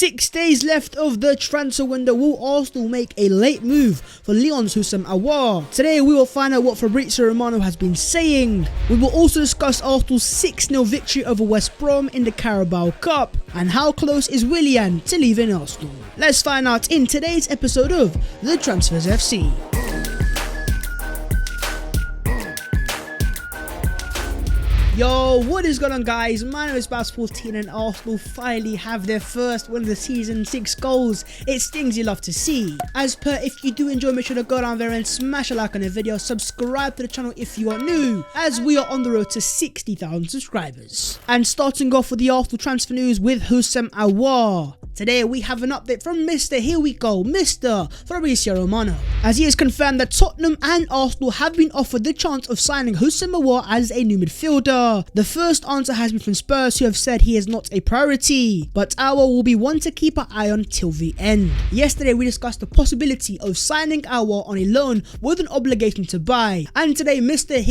6 days left of the transfer window. Will Arsenal make a late move for Lyon's Houssem Aouar? Today we will find out what Fabrizio Romano has been saying. We will also discuss Arsenal's 6-0 victory over West Brom in the Carabao Cup, and how close is Willian to leaving Arsenal. Let's find out in today's episode of The Transfers FC. Yo, what is going on, guys? My name is Baz14 and Arsenal finally have their first win of the season, 6 goals. It stings, you love to see. As per, if you do enjoy, make sure to go down there and smash a like on the video, subscribe to the channel if you are new, as we are on the road to 60,000 subscribers. And starting off with the Arsenal transfer news with Houssem Aouar. Today we have an update from Mr. Fabrizio Romano, as he has confirmed that Tottenham and Arsenal have been offered the chance of signing Houssem Aouar as a new midfielder. The first answer has been from Spurs, who have said he is not a priority, but Aouar will be one to keep an eye on till the end. Yesterday we discussed the possibility of signing Aouar on a loan with an obligation to buy, and today Mr.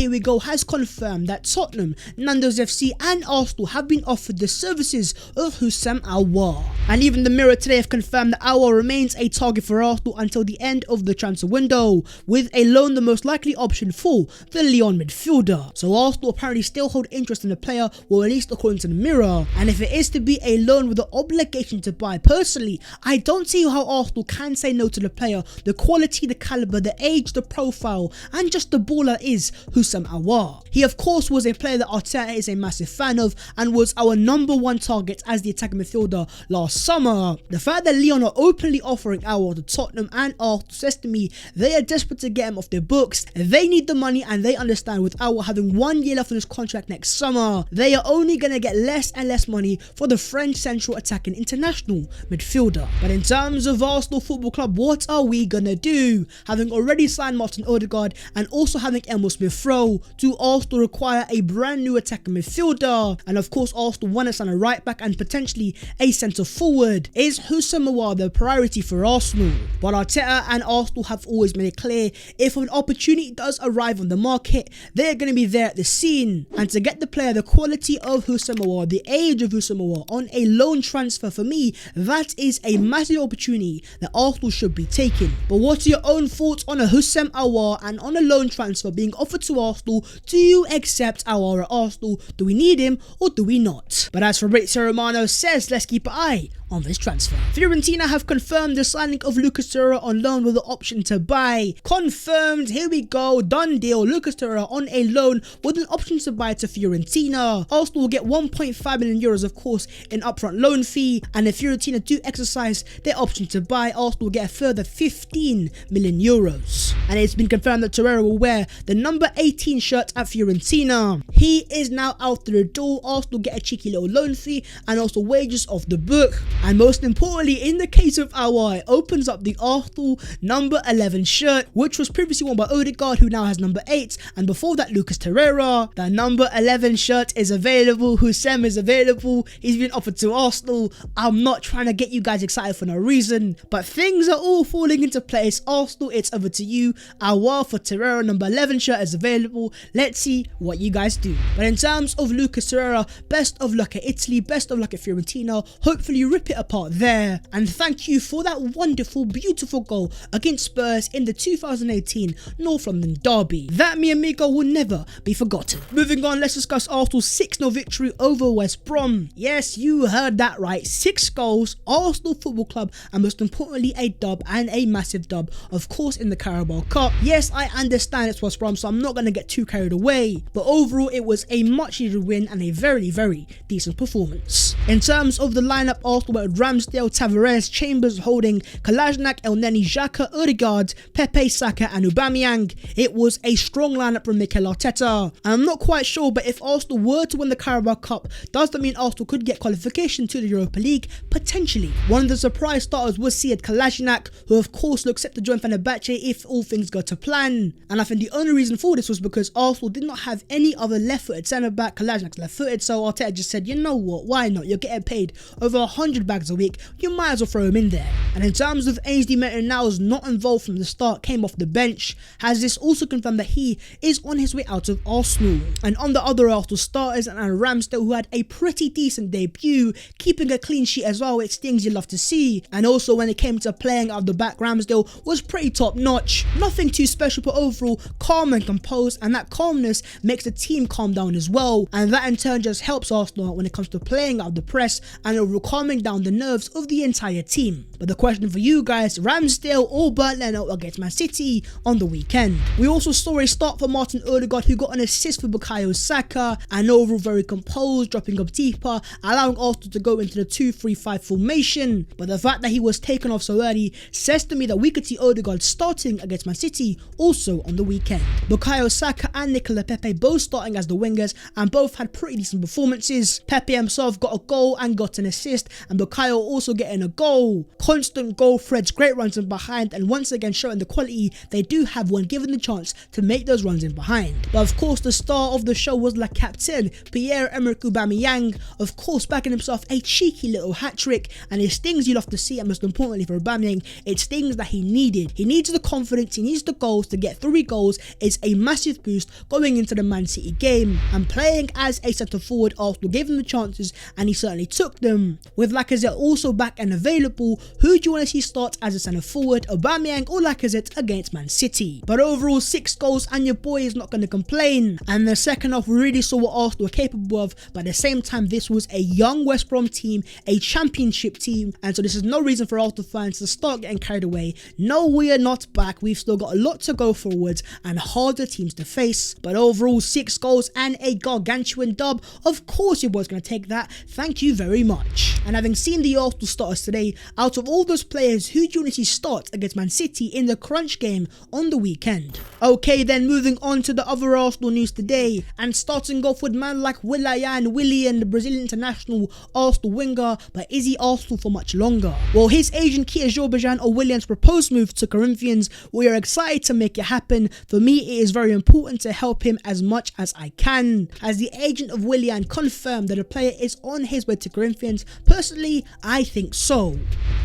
has confirmed that Tottenham, Nando's FC and Arsenal have been offered the services of Houssem Aouar. And even the Mirror today have confirmed that Aouar remains a target for Arsenal until the end of the transfer window, with a loan the most likely option for the Lyon midfielder. So Arsenal apparently still hold interest in the player, or at least according to the Mirror. And if it is to be a loan with the obligation to buy, personally I don't see how Arsenal can say no to the player. The quality, the caliber, the age, the profile, and just the baller is Houssem Aouar. He of course was a player that Arteta is a massive fan of and was our #1 target as the attacking midfielder last summer. The fact that Lyon are openly offering Aouar to Tottenham and Arsenal says to me they are desperate to get him off their books. They need the money, and they understand with Aouar having 1 year left on his contract next summer, they are only going to get less and less money for the French central attacking international midfielder. But in terms of Arsenal Football Club, what are we going to do? Having already signed Martin Odegaard and also having Emil Smith-Rowe, do Arsenal require a brand new attacking midfielder? And of course Arsenal want to sign a right back and potentially a centre forward. Is Houssem Aouar the priority for Arsenal? But Arteta and Arsenal have always made it clear, if an opportunity does arrive on the market, they're going to be there at the scene. And to get the player, the quality of Houssem Aouar, the age of Houssem Aouar on a loan transfer, for me, that is a massive opportunity that Arsenal should be taking. But what are your own thoughts on a Houssem Aouar and on a loan transfer being offered to Arsenal? Do you accept Aouar at Arsenal? Do we need him or do we not? But as Fabrizio Romano says, let's keep an eye on this transfer. Fiorentina have confirmed the signing of Lucas Torreira on loan with the option to buy. Confirmed, here we go, done deal. Lucas Torreira on a loan with an option to buy to Fiorentina. Arsenal will get 1.5 million euros, of course, in upfront loan fee, and if Fiorentina do exercise their option to buy, Arsenal will get a further 15 million euros. And it's been confirmed that Torreira will wear the number 18 shirt at Fiorentina. He is now out the door. Arsenal get a cheeky little loan fee and also wages off the book. And most importantly, in the case of Aouar, it opens up the Arsenal number 11 shirt, which was previously worn by Odegaard, who now has number 8, and before that Lucas Torreira. The number 11 shirt is available. Houssem is available. He's been offered to Arsenal. I'm not trying to get you guys excited for no reason, but things are all falling into place. Arsenal, it's over to you. Aouar for Torreira, number 11 shirt is available. Let's see what you guys do. But in terms of Lucas Torreira, best of luck at Italy, best of luck at Fiorentina. Hopefully you rip it apart there, and thank you for that wonderful, beautiful goal against Spurs in the 2018 North London derby. That, mi amigo, will never be forgotten. Moving on, let's discuss Arsenal's 6-0 victory over West Brom. Yes, you heard that right, 6 goals, Arsenal Football Club, and most importantly a dub, and a massive dub, of course, in the Carabao Cup. Yes, I understand it's West Brom, so I'm not going to get too carried away, but overall it was a much needed win and a very, very decent performance. In terms of the lineup, Arsenal were Ramsdale, Tavares, Chambers, Holding, Kolasinac, Elneny, Xhaka, Odegaard, Pepe, Saka and Aubameyang. It was a strong lineup from Mikel Arteta, and I'm not quite sure, but if Arsenal were to win the Carabao Cup, does that mean Arsenal could get qualification to the Europa League? Potentially. One of the surprise starters was Sead Kolasinac, who of course looks set to join Fenerbahce if all things go to plan, and I think the only reason for this was because Arsenal did not have any other left-footed centre-back. Kolasinac left-footed, so Arteta just said, you know what, why not? You're getting paid over 100 bags a week, you might as well throw him in there. And in terms of Ainsley Maitland-Niles not involved from the start, came off the bench, has this also confirmed that he is on his way out of Arsenal. And on the other Arsenal starters, and Ramsdale, who had a pretty decent debut, keeping a clean sheet as well, it's things you love to see. And also when it came to playing out of the back, Ramsdale was pretty top notch. Nothing too special, but overall calm and composed, and that calmness makes the team calm down as well. And that in turn just helps Arsenal out when it comes to playing out of the press and overall calming down the nerves of the entire team. But the question for you guys, Ramsdale or Bernd Leno against Man City on the weekend? We also saw a start for Martin Odegaard, who got an assist for Bukayo Saka, and overall very composed, dropping up deeper, allowing Arsenal to go into the 2-3-5 formation. But the fact that he was taken off so early says to me that we could see Odegaard starting against Man City also on the weekend. Bukayo Saka and Nicola Pepe both starting as the wingers, and both had pretty decent performances. Pepe himself got a goal and got an assist, and Bukayo also getting a goal. Constant goal threads, great runs in behind, and once again showing the quality they do have when given the chance to make those runs in behind. But of course the star of the show was La Captain, Pierre-Emerick Aubameyang, of course backing himself a cheeky little hat-trick, and it's things you love to see, and most importantly for Aubameyang, it's things that he needed. He needs the confidence, he needs the goals. To get 3 goals is a massive boost going into the Man City game, and playing as a centre forward, Arsenal gave him the chances and he certainly took them. With Lacazette also back and available, who do you want to see start as a centre forward, Aubameyang or Lacazette against Man City? But overall 6 goals and your boy is not going to complain. And the second half we really saw what Arsenal were capable of, but at the same time this was a young West Brom team, a championship team, and so this is no reason for Arsenal fans to start getting carried away. No, we are not back. We've still got a lot to go forwards and harder teams to face. But overall 6 goals and a gargantuan dub. Of course your boy's going to take that. Thank you very much. And having seen the Arsenal starters today, out of all those players, who do you want to see start against Man City in the crunch game on the weekend? Okay, then moving on to the other Arsenal news today, and starting off with man like Willian, the Brazilian international Arsenal winger. But is he Arsenal for much longer? Well, his agent Kia Jorbajan or Willian's proposed move to Corinthians, we are excited to make it happen. For me, it is very important to help him as much as I can. As the agent of Willian confirmed that the player is on his way to Corinthians, personally, I think so.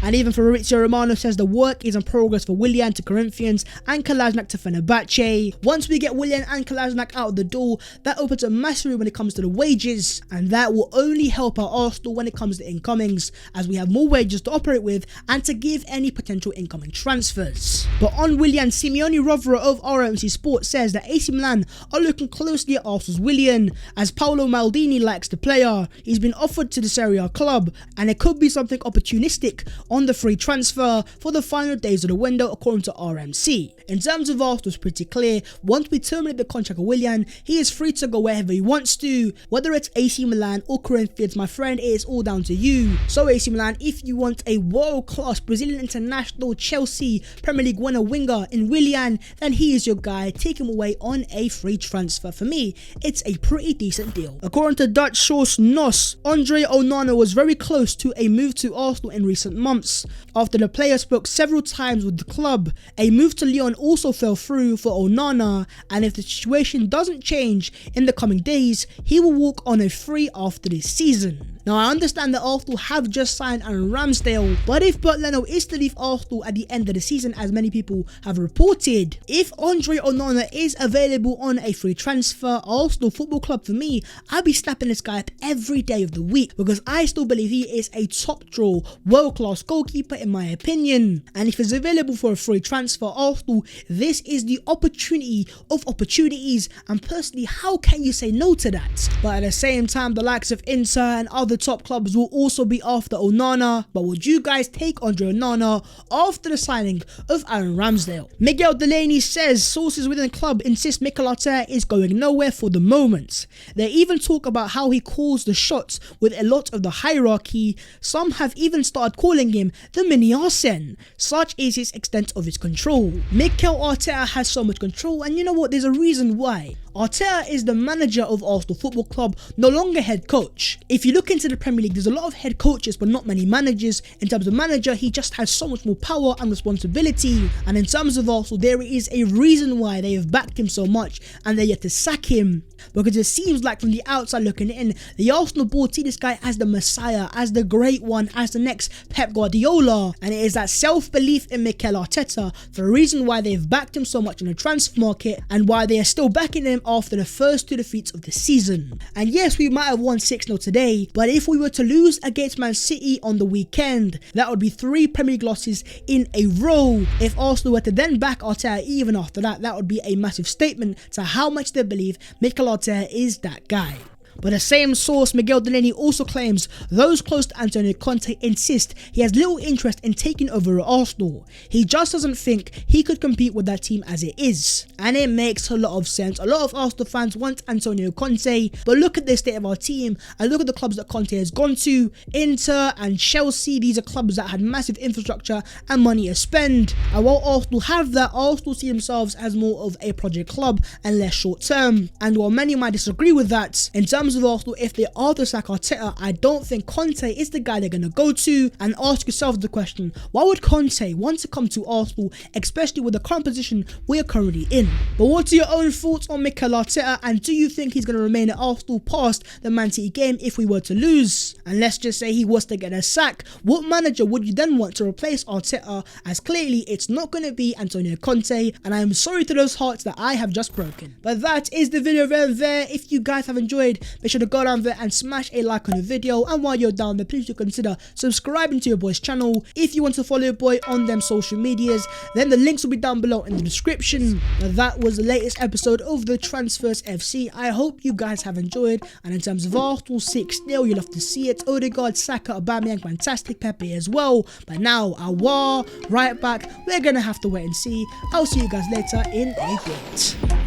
And even Fabrizio Romano says the work is in progress for Willian to Corinthians and Kolasinac to Fenerbahce. Once we get Willian and Kolasinac out of the door, that opens up massively when it comes to the wages, and that will only help our Arsenal when it comes to incomings, as we have more wages to operate with and to give any potential incoming transfers. But on Willian, Simeone Rovera of RMC Sport says that AC Milan are looking closely at Arsenal's Willian, as Paolo Maldini likes the player. He's been offered to the Serie A club, and it could be something opportunistic on the free transfer for the final days of the window according to RMC. In terms of Arsenal, it's pretty clear. Once we terminate the contract of Willian, he is free to go wherever he wants to. Whether it's AC Milan or Corinthians, my friend, it is all down to you. So AC Milan, if you want a world-class Brazilian international, Chelsea, Premier League winner winger in Willian, then he is your guy. Take him away on a free transfer. For me, it's a pretty decent deal. According to Dutch source NOS, Andre Onana was very close to a move to Arsenal in recent months. After the player spoke several times with the club, a move to Lyon also fell through for Onana, and if the situation doesn't change in the coming days, he will walk on a free after this season. Now, I understand that Arsenal have just signed Aaron Ramsdale, but if Bernd Leno is to leave Arsenal at the end of the season, as many people have reported, if Andre Onana is available on a free transfer, Arsenal Football Club, for me, I'll be snapping this guy up every day of the week, because I still believe he is a top draw, world-class goalkeeper in my opinion. And if he's available for a free transfer, Arsenal, this is the opportunity of opportunities, and personally, how can you say no to that? But at the same time, the likes of Inter and other top clubs will also be after Onana. But would you guys take Andre Onana after the signing of Aaron Ramsdale? Miguel Delaney says sources within the club insist Mikel Arteta is going nowhere for the moment. They even talk about how he calls the shots with a lot of the hierarchy. Some have even started calling him the mini Arsene. Such is his extent of his control. Mikel Arteta has so much control, and you know what, there's a reason why. Arteta is the manager of Arsenal Football Club, no longer head coach. If you look into into the Premier League, there's a lot of head coaches but not many managers. In terms of manager, he just has so much more power and responsibility. And in terms of Arsenal, there is a reason why they have backed him so much and they're yet to sack him. Because it seems like from the outside looking in, the Arsenal board see this guy as the Messiah, as the great one, as the next Pep Guardiola. And it is that self-belief in Mikel Arteta for the reason why they've backed him so much in the transfer market and why they are still backing him after the first 2 defeats of the season. And yes, we might have won 6-0 today, but if we were to lose against Man City on the weekend, that would be 3 Premier League losses in a row. If Arsenal were to then back Arteta even after that, that would be a massive statement to how much they believe Mikel Arteta is that guy. But the same source, Miguel Delaney, also claims those close to Antonio Conte insist he has little interest in taking over at Arsenal. He just doesn't think he could compete with that team as it is. And it makes a lot of sense. A lot of Arsenal fans want Antonio Conte, but look at the state of our team and look at the clubs that Conte has gone to. Inter and Chelsea, these are clubs that had massive infrastructure and money to spend. And while Arsenal have that, Arsenal see themselves as more of a project club and less short term. And while many might disagree with that, in terms of Arsenal, if they are to sack Arteta, I don't think Conte is the guy they're going to go to. And ask yourself the question, why would Conte want to come to Arsenal, especially with the current position we are currently in? But what are your own thoughts on Mikel Arteta, and do you think he's going to remain at Arsenal past the Man City game if we were to lose? And let's just say he was to get a sack, what manager would you then want to replace Arteta, as clearly it's not going to be Antonio Conte, and I am sorry to those hearts that I have just broken. But that is the video there. If you guys have enjoyed, make sure to go down there and smash a like on the video, and while you're down there, please do consider subscribing to your boy's channel. If you want to follow your boy on them social medias, then the links will be down below in the description. But that was the latest episode of the Transfers FC. I hope you guys have enjoyed, and in terms of Arsenal 6-0, you'll have to see it. Odegaard, Saka, Aubameyang, fantastic, Pepe as well. But now Aouar right back, we're gonna have to wait and see. I'll see you guys later in a bit.